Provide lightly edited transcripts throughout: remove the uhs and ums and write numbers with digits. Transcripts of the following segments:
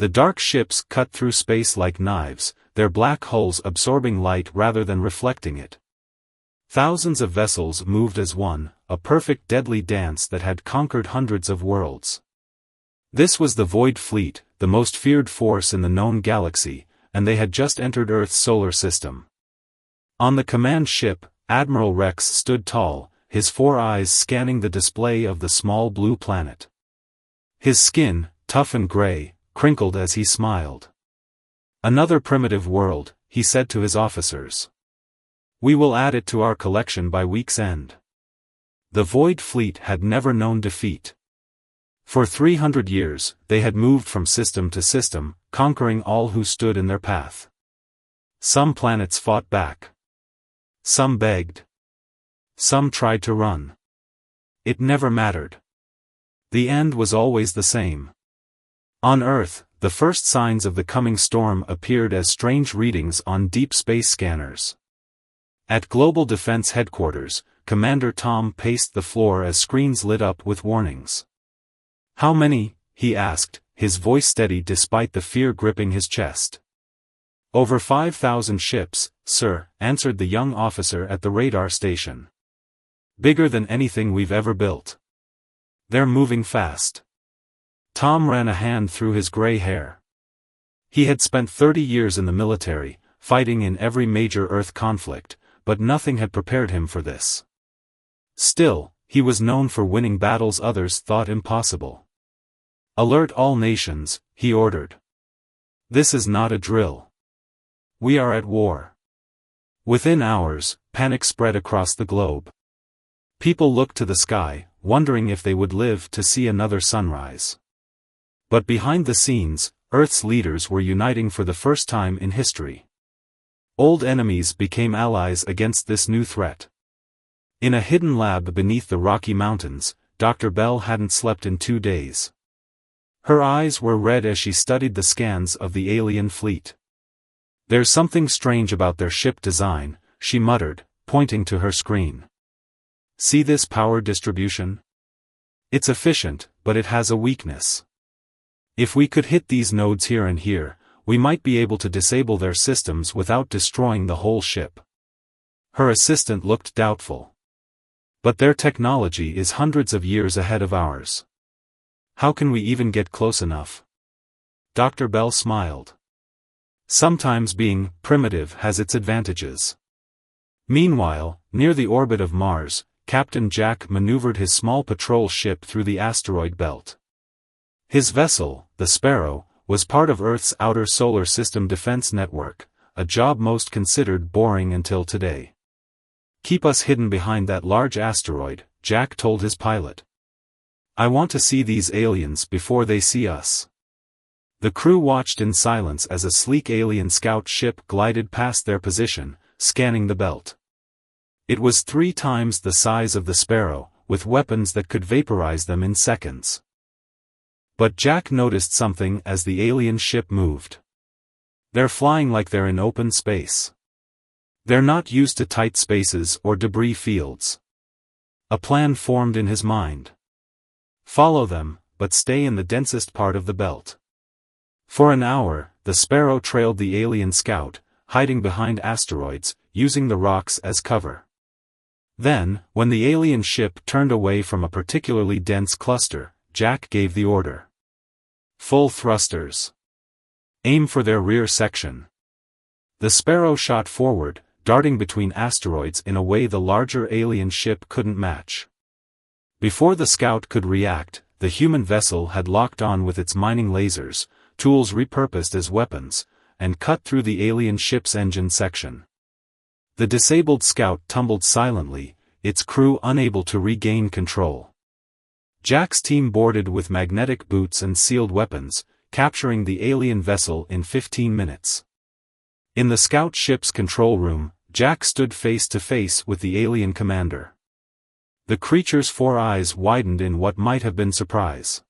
The dark ships cut through space like knives, their black hulls absorbing light rather than reflecting it. Thousands of vessels moved as one, a perfect deadly dance that had conquered hundreds of worlds. This was the Void Fleet, the most feared force in the known galaxy, and they had just entered Earth's solar system. On the command ship, Admiral Rex stood tall, his 4 eyes scanning the display of the small blue planet. His skin, tough and gray, crinkled as he smiled. "Another primitive world," he said to his officers. "We will add it to our collection by week's end." The Void Fleet had never known defeat. For 300 years, they had moved from system to system, conquering all who stood in their path. Some planets fought back. Some begged. Some tried to run. It never mattered. The end was always the same. On Earth, the first signs of the coming storm appeared as strange readings on deep space scanners. At Global Defense Headquarters, Commander Tom paced the floor as screens lit up with warnings. "How many?" he asked, his voice steady despite the fear gripping his chest. "Over 5,000 ships, sir," answered the young officer at the radar station. "Bigger than anything we've ever built. They're moving fast." Tom ran a hand through his gray hair. He had spent 30 years in the military, fighting in every major Earth conflict, but nothing had prepared him for this. Still, he was known for winning battles others thought impossible. "Alert all nations," he ordered. "This is not a drill. We are at war." Within hours, panic spread across the globe. People looked to the sky, wondering if they would live to see another sunrise. But behind the scenes, Earth's leaders were uniting for the first time in history. Old enemies became allies against this new threat. In a hidden lab beneath the Rocky Mountains, Dr. Bell hadn't slept in 2 days. Her eyes were red as she studied the scans of the alien fleet. "There's something strange about their ship design," she muttered, pointing to her screen. "See this power distribution? It's efficient, but it has a weakness. If we could hit these nodes here and here, we might be able to disable their systems without destroying the whole ship." Her assistant looked doubtful. "But their technology is hundreds of years ahead of ours. How can we even get close enough?" Dr. Bell smiled. "Sometimes being primitive has its advantages." Meanwhile, near the orbit of Mars, Captain Jack maneuvered his small patrol ship through the asteroid belt. His vessel, the Sparrow, was part of Earth's outer solar system defense network, a job most considered boring until today. "Keep us hidden behind that large asteroid," Jack told his pilot. "I want to see these aliens before they see us." The crew watched in silence as a sleek alien scout ship glided past their position, scanning the belt. It was 3 times the size of the Sparrow, with weapons that could vaporize them in seconds. But Jack noticed something as the alien ship moved. "They're flying like they're in open space. They're not used to tight spaces or debris fields." A plan formed in his mind. Follow them, but stay in the densest part of the belt. For an hour, the Sparrow trailed the alien scout, hiding behind asteroids, using the rocks as cover. Then, when the alien ship turned away from a particularly dense cluster, Jack gave the order. "Full thrusters. Aim for their rear section." The Sparrow shot forward, darting between asteroids in a way the larger alien ship couldn't match. Before the scout could react, the human vessel had locked on with its mining lasers, tools repurposed as weapons, and cut through the alien ship's engine section. The disabled scout tumbled silently, its crew unable to regain control. Jack's team boarded with magnetic boots and sealed weapons, capturing the alien vessel in 15 minutes. In the scout ship's control room, Jack stood face to face with the alien commander. The creature's 4 eyes widened in what might have been surprise.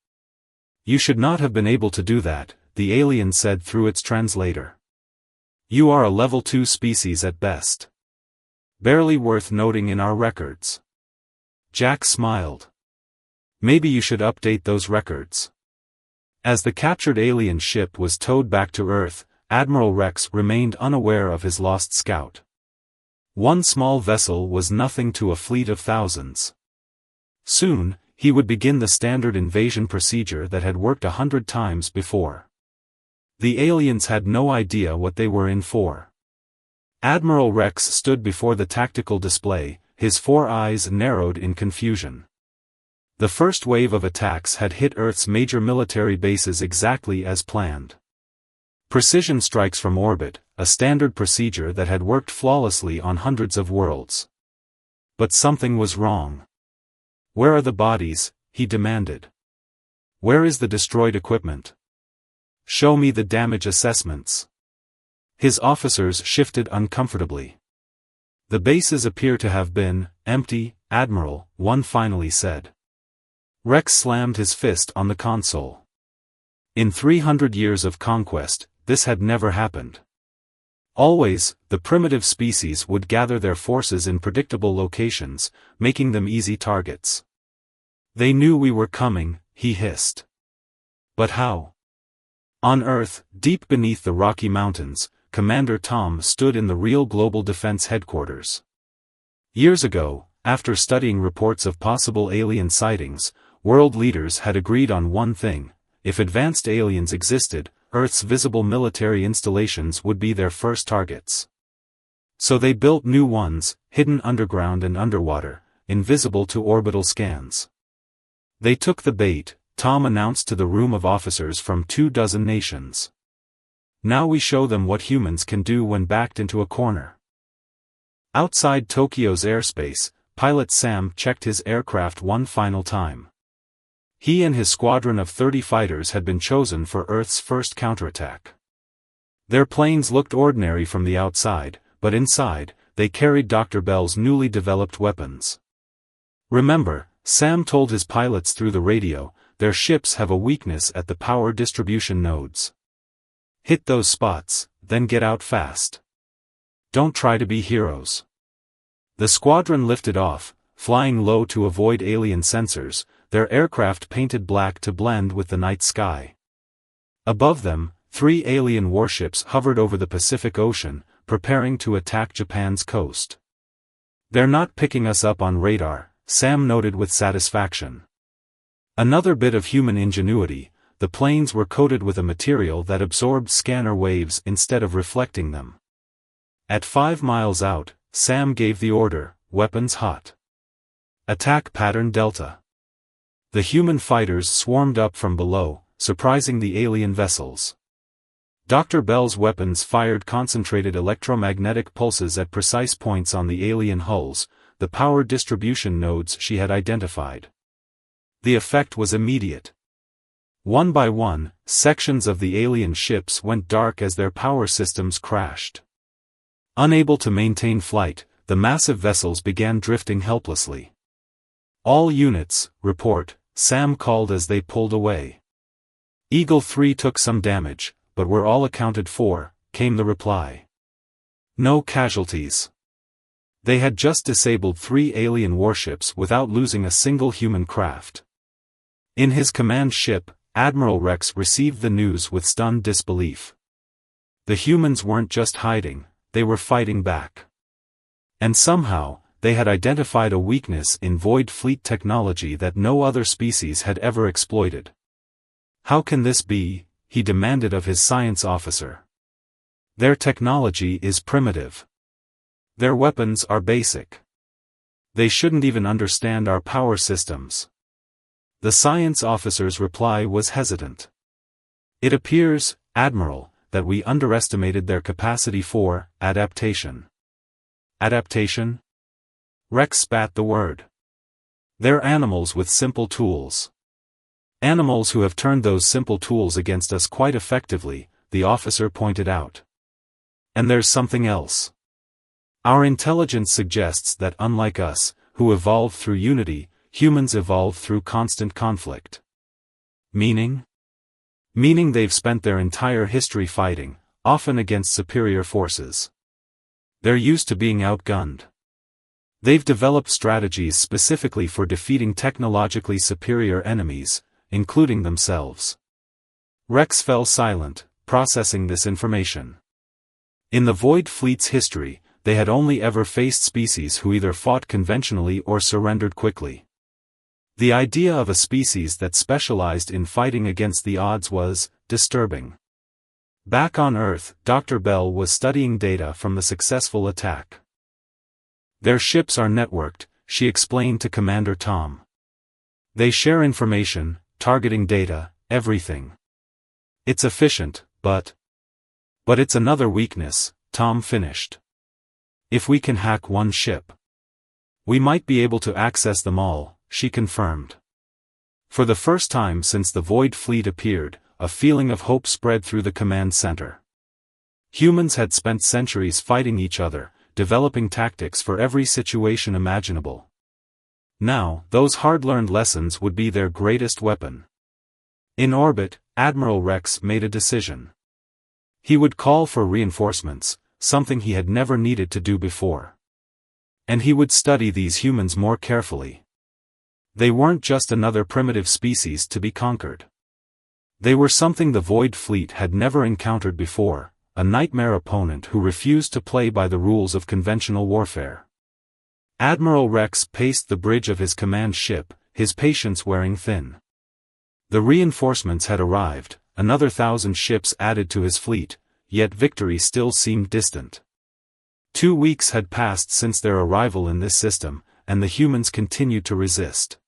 "You should not have been able to do that," the alien said through its translator. "You are a level 2 species at best. Barely worth noting in our records." Jack smiled. "Maybe you should update those records." As the captured alien ship was towed back to Earth, Admiral Rex remained unaware of his lost scout. One small vessel was nothing to a fleet of thousands. Soon, he would begin the standard invasion procedure that had worked 100 times before. The aliens had no idea what they were in for. Admiral Rex stood before the tactical display, his 4 eyes narrowed in confusion. The first wave of attacks had hit Earth's major military bases exactly as planned. Precision strikes from orbit, a standard procedure that had worked flawlessly on hundreds of worlds. But something was wrong. "Where are the bodies?" he demanded. "Where is the destroyed equipment? Show me the damage assessments." His officers shifted uncomfortably. "The bases appear to have been empty, Admiral," one finally said. Rex slammed his fist on the console. In 300 years of conquest, this had never happened. Always, the primitive species would gather their forces in predictable locations, making them easy targets. "They knew we were coming," he hissed. "But how?" On Earth, deep beneath the Rocky Mountains, Commander Tom stood in the real Global Defense Headquarters. Years ago, after studying reports of possible alien sightings, world leaders had agreed on one thing: if advanced aliens existed, Earth's visible military installations would be their first targets. So they built new ones, hidden underground and underwater, invisible to orbital scans. "They took the bait," Tom announced to the room of officers from 24 nations. "Now we show them what humans can do when backed into a corner." Outside Tokyo's airspace, pilot Sam checked his aircraft one final time. He and his squadron of 30 fighters had been chosen for Earth's first counterattack. Their planes looked ordinary from the outside, but inside, they carried Dr. Bell's newly developed weapons. "Remember," Sam told his pilots through the radio, "their ships have a weakness at the power distribution nodes. Hit those spots, then get out fast. Don't try to be heroes." The squadron lifted off, flying low to avoid alien sensors, their aircraft painted black to blend with the night sky. Above them, 3 alien warships hovered over the Pacific Ocean, preparing to attack Japan's coast. "They're not picking us up on radar," Sam noted with satisfaction. Another bit of human ingenuity: the planes were coated with a material that absorbed scanner waves instead of reflecting them. At 5 miles out, Sam gave the order, "Weapons hot. Attack pattern Delta." The human fighters swarmed up from below, surprising the alien vessels. Dr. Bell's weapons fired concentrated electromagnetic pulses at precise points on the alien hulls, the power distribution nodes she had identified. The effect was immediate. One by one, sections of the alien ships went dark as their power systems crashed. Unable to maintain flight, the massive vessels began drifting helplessly. "All units, report," Sam called as they pulled away. "Eagle 3 took some damage, but we're all accounted for," came the reply. "No casualties." They had just disabled 3 alien warships without losing a single human craft. In his command ship, Admiral Rex received the news with stunned disbelief. The humans weren't just hiding, they were fighting back. And somehow, they had identified a weakness in Void Fleet technology that no other species had ever exploited. "How can this be?" he demanded of his science officer. "Their technology is primitive. Their weapons are basic. They shouldn't even understand our power systems." The science officer's reply was hesitant. "It appears, Admiral, that we underestimated their capacity for adaptation." "Adaptation?" Rex spat the word. "They're animals with simple tools. Animals who have turned those simple tools against us quite effectively," the officer pointed out. "And there's something else. Our intelligence suggests that unlike us, who evolved through unity, humans evolved through constant conflict." "Meaning?" "Meaning they've spent their entire history fighting, often against superior forces. They're used to being outgunned. They've developed strategies specifically for defeating technologically superior enemies, including themselves. Rex fell silent, processing this information. In the Void Fleet's history, they had only ever faced species who either fought conventionally or surrendered quickly. The idea of a species that specialized in fighting against the odds was disturbing. Back on Earth, Dr. Bell was studying data from the successful attack. Their ships are networked, she explained to Commander Tom. They share information, targeting data, everything. It's efficient, but it's another weakness, Tom finished. If we can hack one ship, we might be able to access them all, she confirmed. For the first time since the Void Fleet appeared, a feeling of hope spread through the command center. Humans had spent centuries fighting each other, developing tactics for every situation imaginable. Now, those hard-learned lessons would be their greatest weapon. In orbit, Admiral Rex made a decision. He would call for reinforcements, something he had never needed to do before. And he would study these humans more carefully. They weren't just another primitive species to be conquered. They were something the Void Fleet had never encountered before, a nightmare opponent who refused to play by the rules of conventional warfare. Admiral Rex paced the bridge of his command ship, his patience wearing thin. The reinforcements had arrived, another 1,000 ships added to his fleet, yet victory still seemed distant. 2 weeks had passed since their arrival in this system, and the humans continued to resist.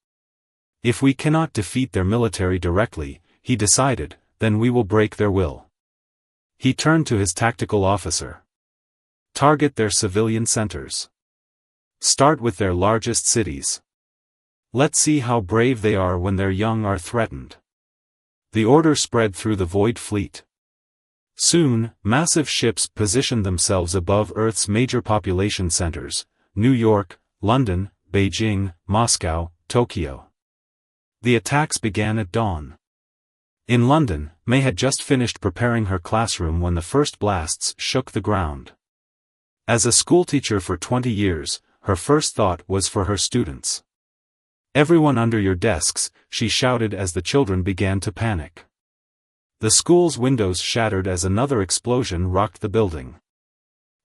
If we cannot defeat their military directly, he decided, then we will break their will. He turned to his tactical officer. Target their civilian centers. Start with their largest cities. Let's see how brave they are when their young are threatened. The order spread through the Void Fleet. Soon, massive ships positioned themselves above Earth's major population centers: New York, London, Beijing, Moscow, Tokyo. The attacks began at dawn. In London, May had just finished preparing her classroom when the first blasts shook the ground. As a schoolteacher for 20 years, her first thought was for her students. "Everyone under your desks," she shouted as the children began to panic. The school's windows shattered as another explosion rocked the building.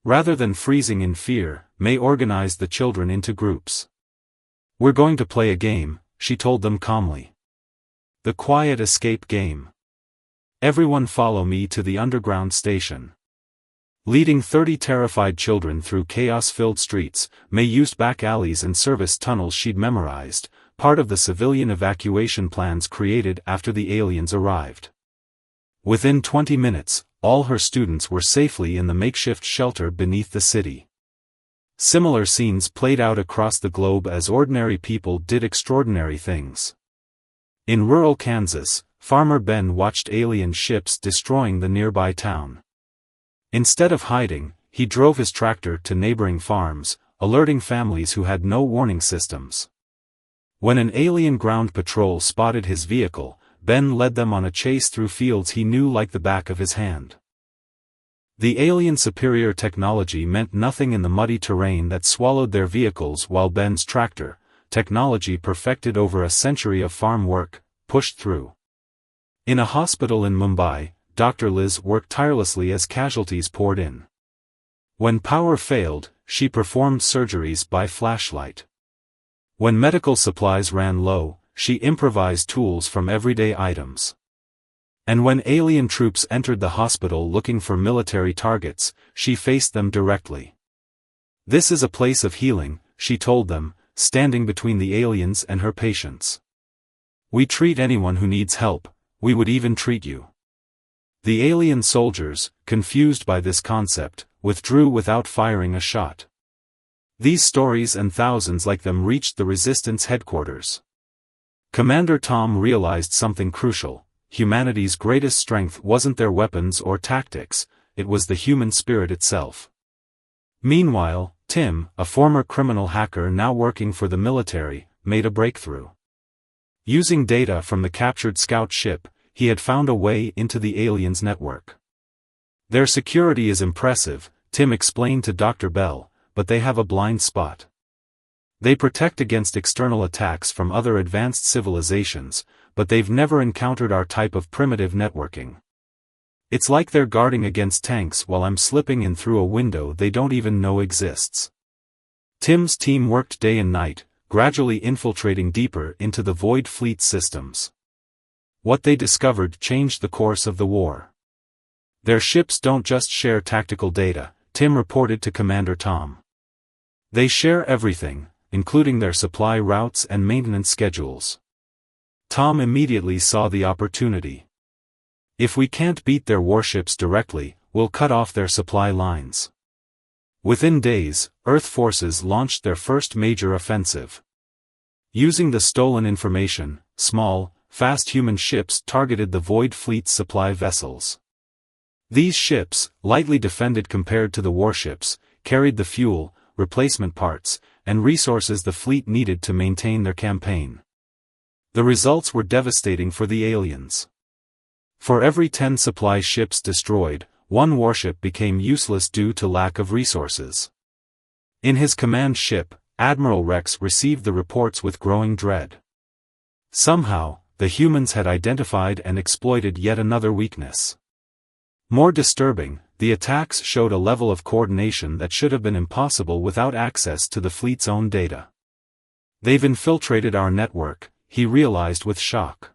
Rather than freezing in fear, May organized the children into groups. "We're going to play a game," she told them calmly. "The quiet escape game. Everyone follow me to the underground station." Leading 30 terrified children through chaos-filled streets, May used back alleys and service tunnels she'd memorized, part of the civilian evacuation plans created after the aliens arrived. Within 20 minutes, all her students were safely in the makeshift shelter beneath the city. Similar scenes played out across the globe as ordinary people did extraordinary things. In rural Kansas, Farmer Ben watched alien ships destroying the nearby town. Instead of hiding, he drove his tractor to neighboring farms, alerting families who had no warning systems. When an alien ground patrol spotted his vehicle, Ben led them on a chase through fields he knew like the back of his hand. The alien superior technology meant nothing in the muddy terrain that swallowed their vehicles, while Ben's tractor, technology perfected over a century of farm work, pushed through. In a hospital in Mumbai, Dr. Liz worked tirelessly as casualties poured in. When power failed, she performed surgeries by flashlight. When medical supplies ran low, she improvised tools from everyday items. And when alien troops entered the hospital looking for military targets, she faced them directly. "This is a place of healing," she told them, standing between the aliens and her patients. "We treat anyone who needs help, we would even treat you." The alien soldiers, confused by this concept, withdrew without firing a shot. These stories and thousands like them reached the Resistance headquarters. Commander Tom realized something crucial: humanity's greatest strength wasn't their weapons or tactics, it was the human spirit itself. Meanwhile, Tim, a former criminal hacker now working for the military, made a breakthrough. Using data from the captured scout ship, he had found a way into the aliens' network. "Their security is impressive," Tim explained to Dr. Bell, "but they have a blind spot. They protect against external attacks from other advanced civilizations, but they've never encountered our type of primitive networking. It's like they're guarding against tanks while I'm slipping in through a window they don't even know exists. Tim's team worked day and night, gradually infiltrating deeper into the Void Fleet systems. What they discovered changed the course of the war. Their ships don't just share tactical data, Tim reported to Commander Tom. They share everything, including their supply routes and maintenance schedules. Tom immediately saw the opportunity. If we can't beat their warships directly, we'll cut off their supply lines. Within days, Earth forces launched their first major offensive. Using the stolen information, small, fast human ships targeted the Void Fleet's supply vessels. These ships, lightly defended compared to the warships, carried the fuel, replacement parts, and resources the fleet needed to maintain their campaign. The results were devastating for the aliens. For every 10 supply ships destroyed, one warship became useless due to lack of resources. In his command ship, Admiral Rex received the reports with growing dread. Somehow, the humans had identified and exploited yet another weakness. More disturbing, the attacks showed a level of coordination that should have been impossible without access to the fleet's own data. They've infiltrated our network, he realized with shock.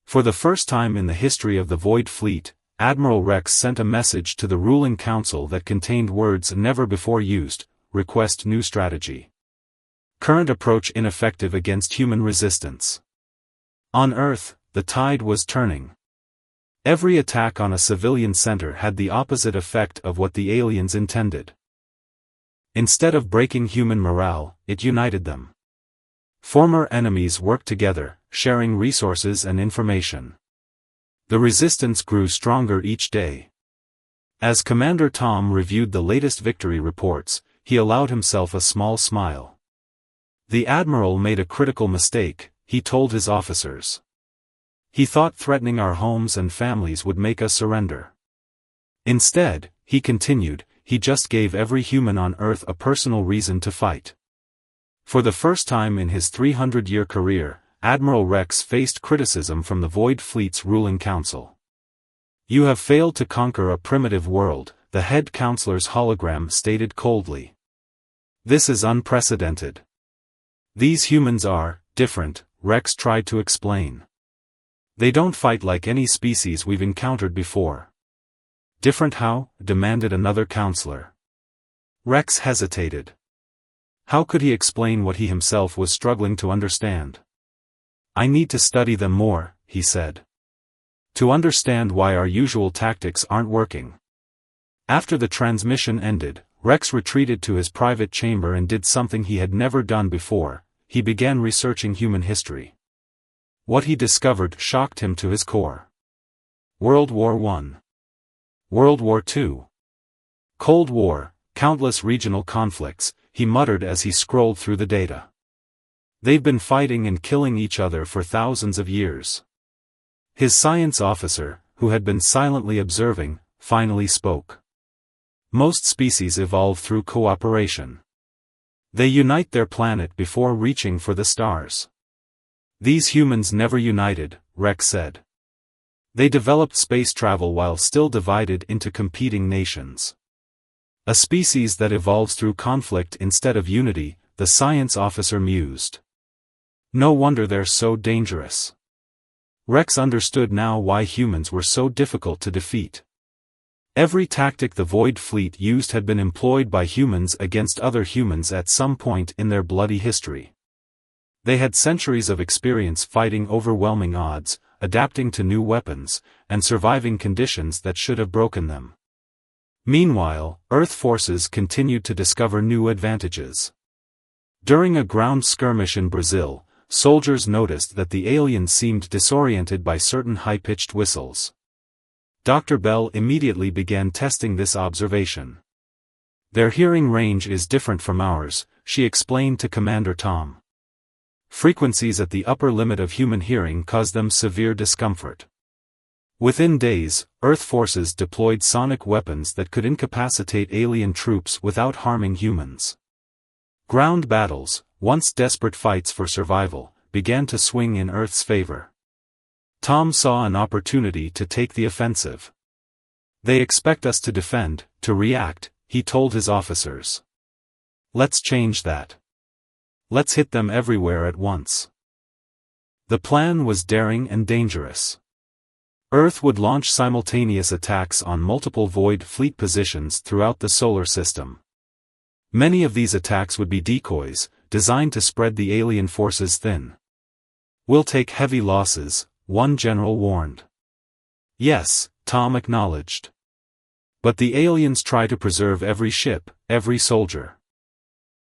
For the first time in the history of the Void Fleet, Admiral Rex sent a message to the ruling council that contained words never before used: request new strategy. Current approach ineffective against human resistance. On Earth, the tide was turning. Every attack on a civilian center had the opposite effect of what the aliens intended. Instead of breaking human morale, it united them. Former enemies worked together, sharing resources and information. The resistance grew stronger each day. As Commander Tom reviewed the latest victory reports, he allowed himself a small smile. The Admiral made a critical mistake, he told his officers. He thought threatening our homes and families would make us surrender. Instead, he continued, he just gave every human on Earth a personal reason to fight. For the first time in his 300-year career, Admiral Rex faced criticism from the Void Fleet's ruling council. You have failed to conquer a primitive world, the head counselor's hologram stated coldly. This is unprecedented. These humans are different, Rex tried to explain. They don't fight like any species we've encountered before. Different how? Demanded another counselor. Rex hesitated. How could he explain what he himself was struggling to understand? I need to study them more, he said. To understand why our usual tactics aren't working. After the transmission ended, Rex retreated to his private chamber and did something he had never done before. He began researching human history. What he discovered shocked him to his core. World War I. World War II. Cold War, countless regional conflicts, he muttered as he scrolled through the data. They've been fighting and killing each other for thousands of years. His science officer, who had been silently observing, finally spoke. Most species evolve through cooperation. They unite their planet before reaching for the stars. These humans never united, Rex said. They developed space travel while still divided into competing nations. A species that evolves through conflict instead of unity, the science officer mused. No wonder they're so dangerous. Rex understood now why humans were so difficult to defeat. Every tactic the Void Fleet used had been employed by humans against other humans at some point in their bloody history. They had centuries of experience fighting overwhelming odds, adapting to new weapons, and surviving conditions that should have broken them. Meanwhile, Earth forces continued to discover new advantages. During a ground skirmish in Brazil, soldiers noticed that the aliens seemed disoriented by certain high-pitched whistles. Dr. Bell immediately began testing this observation. Their hearing range is different from ours, she explained to Commander Tom. Frequencies at the upper limit of human hearing cause them severe discomfort. Within days, Earth forces deployed sonic weapons that could incapacitate alien troops without harming humans. Ground battles, once desperate fights for survival, began to swing in Earth's favor. Tom saw an opportunity to take the offensive. They expect us to defend, to react, he told his officers. Let's change that. Let's hit them everywhere at once. The plan was daring and dangerous. Earth would launch simultaneous attacks on multiple Void Fleet positions throughout the solar system. Many of these attacks would be decoys, designed to spread the alien forces thin. We'll take heavy losses, one general warned. Yes, Tom acknowledged. But the aliens try to preserve every ship, every soldier.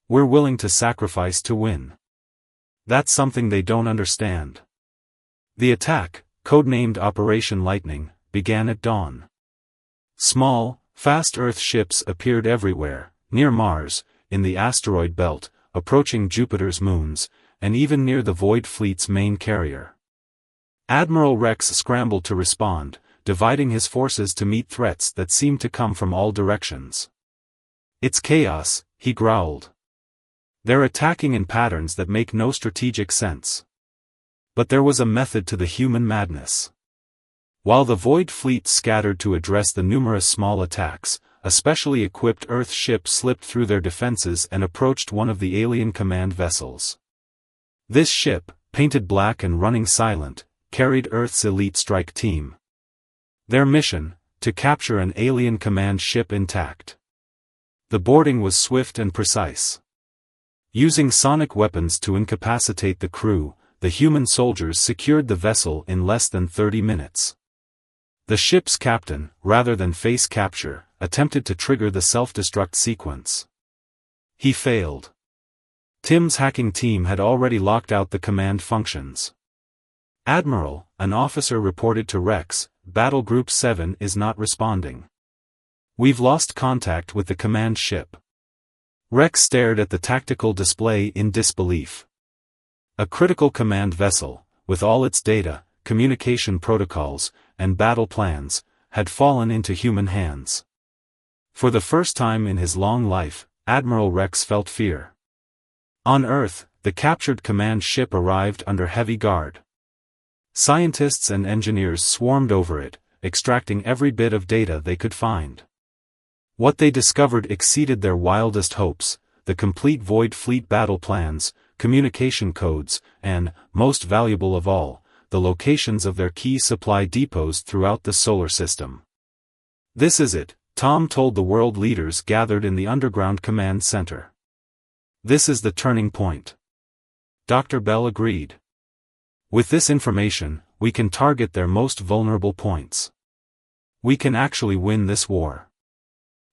We're willing to sacrifice to win. That's something they don't understand. The attack, codenamed Operation Lightning, began at dawn. Small, fast Earth ships appeared everywhere, near Mars, in the asteroid belt, approaching Jupiter's moons, and even near the Void Fleet's main carrier. Admiral Rex scrambled to respond, dividing his forces to meet threats that seemed to come from all directions. It's chaos, he growled. They're attacking in patterns that make no strategic sense. But there was a method to the human madness. While the Void Fleet scattered to address the numerous small attacks, a specially equipped Earth ship slipped through their defenses and approached one of the alien command vessels. This ship, painted black and running silent, carried Earth's elite strike team. Their mission, to capture an alien command ship intact. The boarding was swift and precise. Using sonic weapons to incapacitate the crew, the human soldiers secured the vessel in less than 30 minutes. The ship's captain, rather than face capture, attempted to trigger the self-destruct sequence. He failed. Tim's hacking team had already locked out the command functions. Admiral, an officer reported to Rex, Battle Group 7 is not responding. We've lost contact with the command ship. Rex stared at the tactical display in disbelief. A critical command vessel, with all its data, communication protocols, and battle plans, had fallen into human hands. For the first time in his long life, Admiral Rex felt fear. On Earth, the captured command ship arrived under heavy guard. Scientists and engineers swarmed over it, extracting every bit of data they could find. What they discovered exceeded their wildest hopes: the complete Void Fleet battle plans, communication codes, and, most valuable of all, the locations of their key supply depots throughout the solar system. This is it, Tom told the world leaders gathered in the underground command center. This is the turning point. Dr. Bell agreed. With this information, we can target their most vulnerable points. We can actually win this war.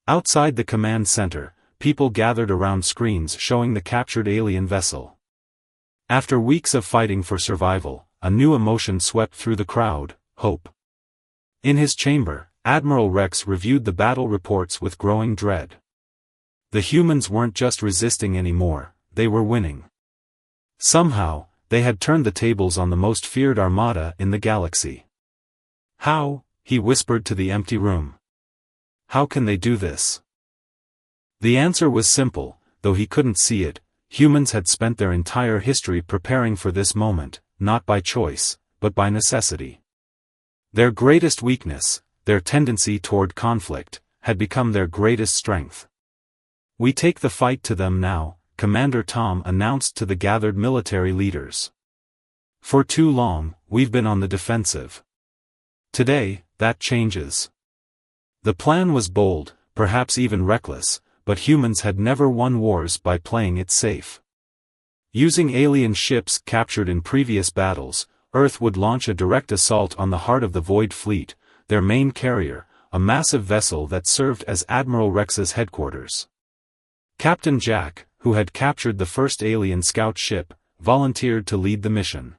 Outside the command center, people gathered around screens showing the captured alien vessel. After weeks of fighting for survival, a new emotion swept through the crowd: hope. In his chamber, Admiral Rex reviewed the battle reports with growing dread. The humans weren't just resisting anymore, they were winning. Somehow, they had turned the tables on the most feared armada in the galaxy. How? He whispered to the empty room. How can they do this? The answer was simple, though he couldn't see it. Humans had spent their entire history preparing for this moment, not by choice, but by necessity. Their greatest weakness, their tendency toward conflict, had become their greatest strength. We take the fight to them now, Commander Tom announced to the gathered military leaders. For too long, we've been on the defensive. Today, that changes. The plan was bold, perhaps even reckless, but humans had never won wars by playing it safe. Using alien ships captured in previous battles, Earth would launch a direct assault on the heart of the Void Fleet, their main carrier, a massive vessel that served as Admiral Rex's headquarters. Captain Jack, who had captured the first alien scout ship, volunteered to lead the mission.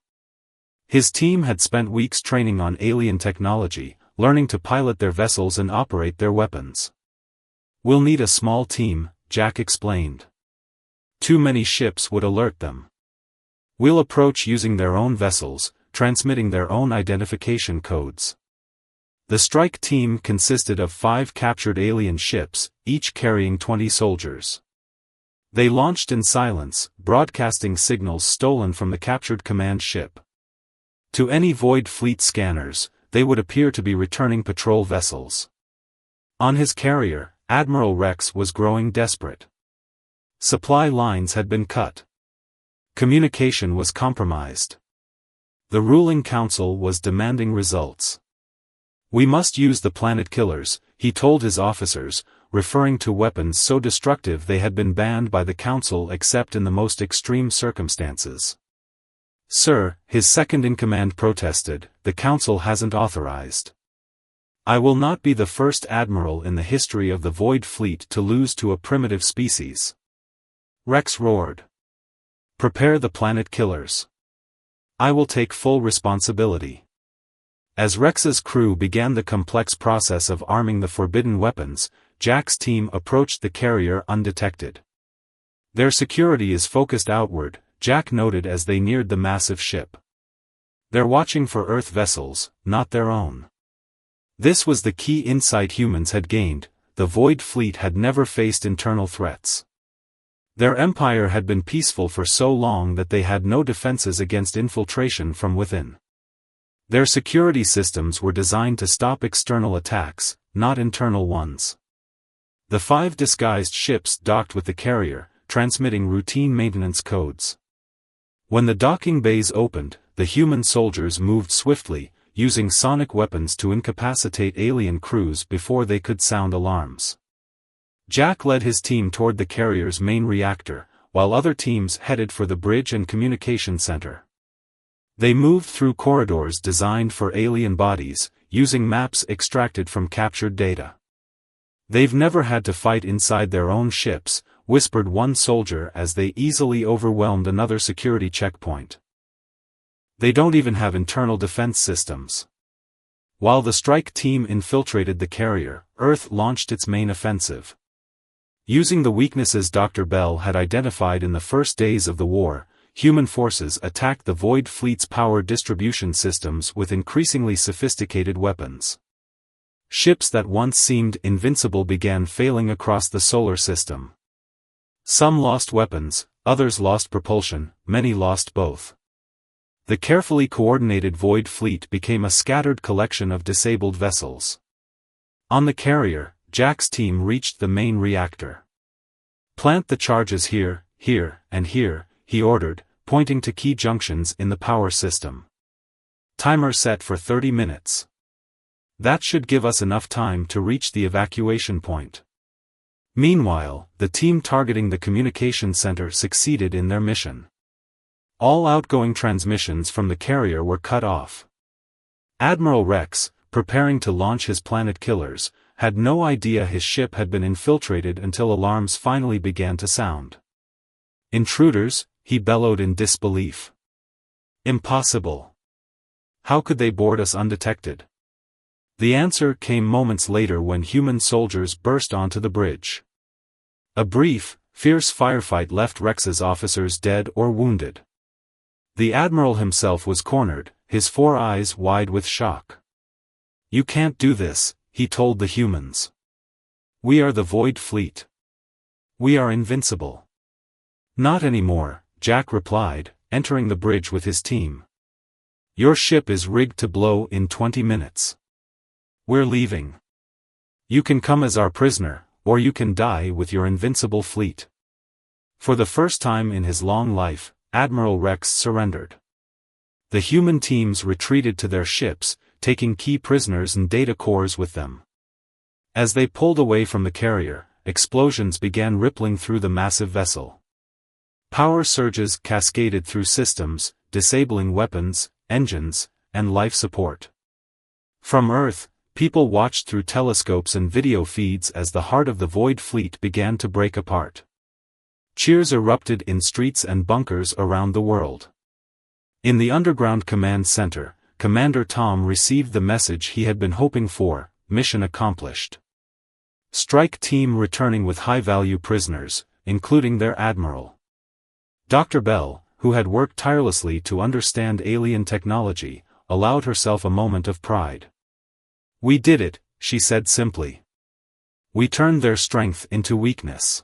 His team had spent weeks training on alien technology, learning to pilot their vessels and operate their weapons. We'll need a small team, Jack explained. Too many ships would alert them. We'll approach using their own vessels, transmitting their own identification codes. The strike team consisted of 5 captured alien ships, each carrying 20 soldiers. They launched in silence, broadcasting signals stolen from the captured command ship. To any Void Fleet scanners, they would appear to be returning patrol vessels. On his carrier, Admiral Rex was growing desperate. Supply lines had been cut. Communication was compromised. The ruling council was demanding results. "We must use the planet killers," he told his officers, referring to weapons so destructive they had been banned by the council except in the most extreme circumstances. "Sir," his second-in-command protested, "the council hasn't authorized. I will not be the first admiral in the history of the Void Fleet to lose to a primitive species." Rex roared. "Prepare the planet killers. I will take full responsibility." As Rex's crew began the complex process of arming the forbidden weapons, Jack's team approached the carrier undetected. "Their security is focused outward," Jack noted as they neared the massive ship. "They're watching for Earth vessels, not their own." This was the key insight humans had gained: the Void Fleet had never faced internal threats. Their empire had been peaceful for so long that they had no defenses against infiltration from within. Their security systems were designed to stop external attacks, not internal ones. The 5 disguised ships docked with the carrier, transmitting routine maintenance codes. When the docking bays opened, the human soldiers moved swiftly, using sonic weapons to incapacitate alien crews before they could sound alarms. Jack led his team toward the carrier's main reactor, while other teams headed for the bridge and communication center. They moved through corridors designed for alien bodies, using maps extracted from captured data. "They've never had to fight inside their own ships," whispered one soldier as they easily overwhelmed another security checkpoint. "They don't even have internal defense systems." While the strike team infiltrated the carrier, Earth launched its main offensive. Using the weaknesses Dr. Bell had identified in the first days of the war, human forces attacked the Void Fleet's power distribution systems with increasingly sophisticated weapons. Ships that once seemed invincible began failing across the solar system. Some lost weapons, others lost propulsion, many lost both. The carefully coordinated Void Fleet became a scattered collection of disabled vessels. On the carrier, Jack's team reached the main reactor. "Plant the charges here, here, and here," he ordered, pointing to key junctions in the power system. "Timer set for 30 minutes. That should give us enough time to reach the evacuation point." Meanwhile, the team targeting the communication center succeeded in their mission. All outgoing transmissions from the carrier were cut off. Admiral Rex, preparing to launch his planet killers, had no idea his ship had been infiltrated until alarms finally began to sound. "Intruders," he bellowed in disbelief. "Impossible. How could they board us undetected?" The answer came moments later when human soldiers burst onto the bridge. A brief, fierce firefight left Rex's officers dead or wounded. The Admiral himself was cornered, his 4 eyes wide with shock. "You can't do this," he told the humans. "We are the Void Fleet. We are invincible." "Not anymore," Jack replied, entering the bridge with his team. "Your ship is rigged to blow in 20 minutes. We're leaving. You can come as our prisoner, or you can die with your invincible fleet." For the first time in his long life, Admiral Rex surrendered. The human teams retreated to their ships, taking key prisoners and data cores with them. As they pulled away from the carrier, explosions began rippling through the massive vessel. Power surges cascaded through systems, disabling weapons, engines, and life support. From Earth, people watched through telescopes and video feeds as the heart of the Void Fleet began to break apart. Cheers erupted in streets and bunkers around the world. In the underground command center, Commander Tom received the message he had been hoping for: mission accomplished. Strike team returning with high-value prisoners, including their admiral. Dr. Bell, who had worked tirelessly to understand alien technology, allowed herself a moment of pride. "We did it," she said simply. "We turned their strength into weakness."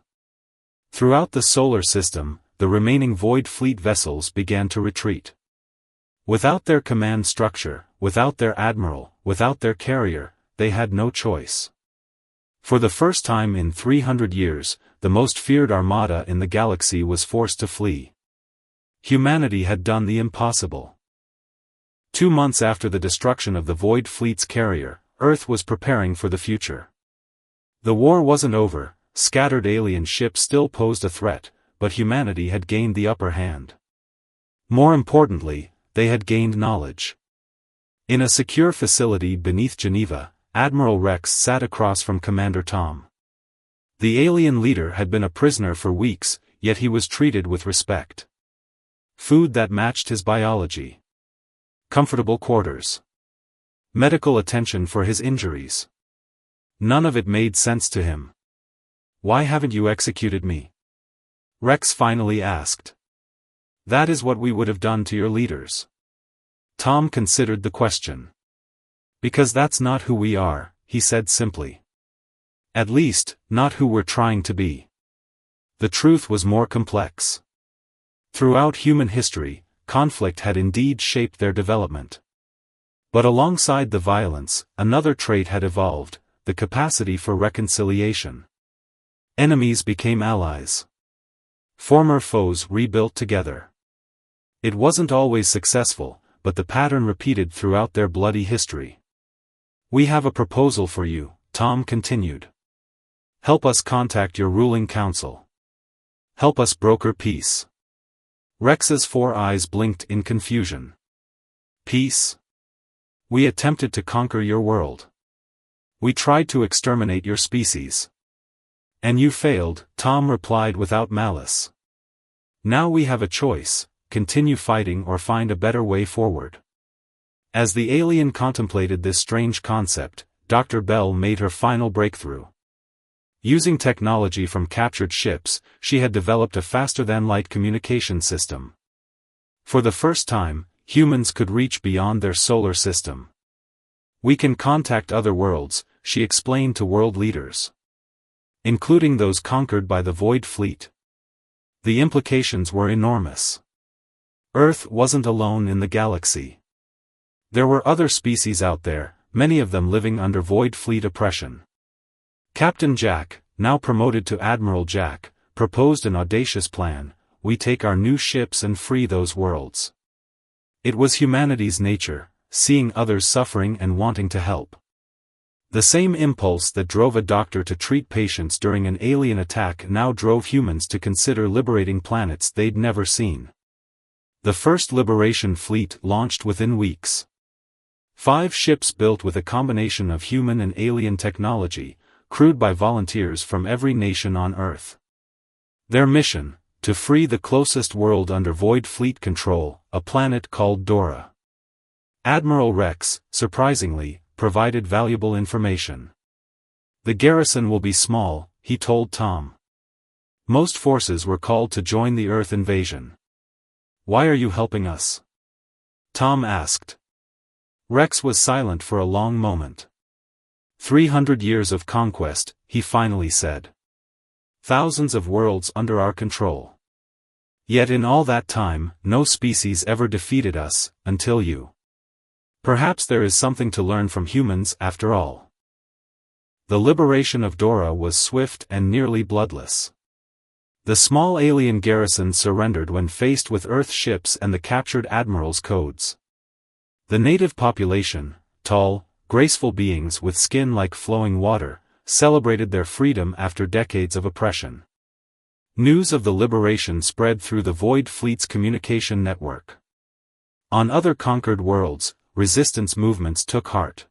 Throughout the solar system, the remaining Void Fleet vessels began to retreat. Without their command structure, without their admiral, without their carrier, they had no choice. For the first time in 300 years, the most feared armada in the galaxy was forced to flee. Humanity had done the impossible. 2 months after the destruction of the Void Fleet's carrier, Earth was preparing for the future. The war wasn't over, scattered alien ships still posed a threat, but humanity had gained the upper hand. More importantly, they had gained knowledge. In a secure facility beneath Geneva, Admiral Rex sat across from Commander Tom. The alien leader had been a prisoner for weeks, yet he was treated with respect. Food that matched his biology. Comfortable quarters. Medical attention for his injuries. None of it made sense to him. "Why haven't you executed me?" Rex finally asked. "That is what we would have done to your leaders." Tom considered the question. "Because that's not who we are," he said simply. "At least, not who we're trying to be." The truth was more complex. Throughout human history, conflict had indeed shaped their development. But alongside the violence, another trait had evolved: the capacity for reconciliation. Enemies became allies. Former foes rebuilt together. It wasn't always successful, but the pattern repeated throughout their bloody history. "We have a proposal for you," Tom continued. "Help us contact your ruling council. Help us broker peace." Rex's 4 eyes blinked in confusion. "Peace? We attempted to conquer your world. We tried to exterminate your species. And you failed," Tom replied without malice. "Now we have a choice: continue fighting or find a better way forward." As the alien contemplated this strange concept, Dr. Bell made her final breakthrough. Using technology from captured ships, she had developed a faster-than-light communication system. For the first time, humans could reach beyond their solar system. "We can contact other worlds," she explained to world leaders. "Including those conquered by the Void Fleet." The implications were enormous. Earth wasn't alone in the galaxy. There were other species out there, many of them living under Void Fleet oppression. Captain Jack, now promoted to Admiral Jack, proposed an audacious plan: we take our new ships and free those worlds. It was humanity's nature, seeing others suffering and wanting to help. The same impulse that drove a doctor to treat patients during an alien attack now drove humans to consider liberating planets they'd never seen. The first Liberation Fleet launched within weeks. 5 ships built with a combination of human and alien technology, crewed by volunteers from every nation on Earth. Their mission: to free the closest world under Void Fleet control, a planet called Dora. Admiral Rex, surprisingly, provided valuable information. "The garrison will be small," he told Tom. "Most forces were called to join the Earth invasion." "Why are you helping us?" Tom asked. Rex was silent for a long moment. 300 years of conquest, he finally said. Thousands of worlds under our control. Yet in all that time, no species ever defeated us, until you. Perhaps there is something to learn from humans after all. The liberation of Dora was swift and nearly bloodless. The small alien garrison surrendered when faced with Earth ships and the captured admiral's codes. The native population, tall, graceful beings with skin like flowing water, celebrated their freedom after decades of oppression. News of the liberation spread through the Void Fleet's communication network. On other conquered worlds, resistance movements took heart.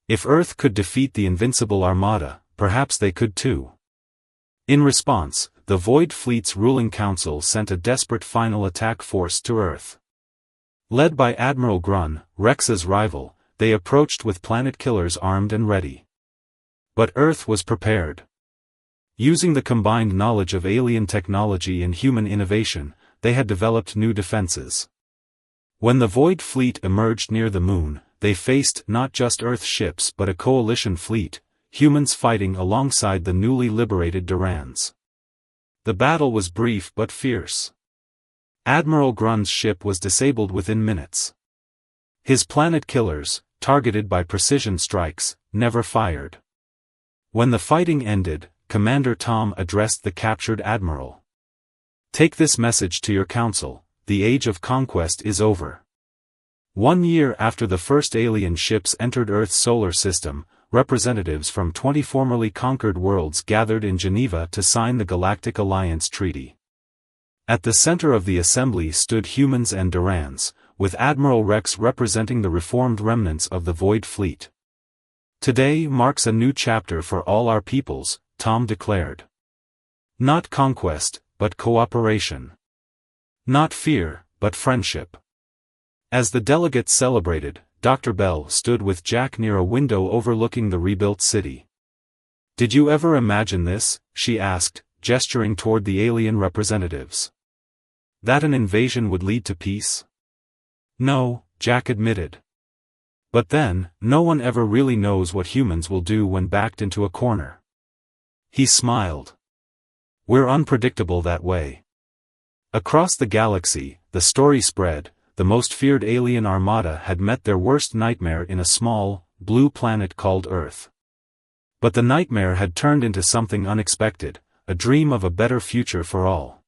If Earth could defeat the invincible Armada, perhaps they could too. In response, the Void Fleet's ruling council sent a desperate final attack force to Earth. Led by Admiral Grun, Rex's rival, they approached with planet killers armed and ready. But Earth was prepared. Using the combined knowledge of alien technology and human innovation, they had developed new defenses. When the Void Fleet emerged near the Moon, they faced not just Earth ships but a coalition fleet, humans fighting alongside the newly liberated Durans. The battle was brief but fierce. Admiral Grunn's ship was disabled within minutes. His planet killers, targeted by precision strikes, never fired. When the fighting ended, Commander Tom addressed the captured admiral. "Take this message to your council, the age of conquest is over." 1 year after the first alien ships entered Earth's solar system, representatives from 20 formerly conquered worlds gathered in Geneva to sign the Galactic Alliance Treaty. At the center of the assembly stood humans and Durans, with Admiral Rex representing the reformed remnants of the Void Fleet. "Today marks a new chapter for all our peoples," Tom declared. "Not conquest, but cooperation. Not fear, but friendship." As the delegates celebrated, Dr. Bell stood with Jack near a window overlooking the rebuilt city. "Did you ever imagine this?" she asked, gesturing toward the alien representatives. "That an invasion would lead to peace?" "No," Jack admitted. "But then, no one ever really knows what humans will do when backed into a corner." He smiled. "We're unpredictable that way." Across the galaxy, the story spread, the most feared alien armada had met their worst nightmare in a small, blue planet called Earth. But the nightmare had turned into something unexpected, a dream of a better future for all.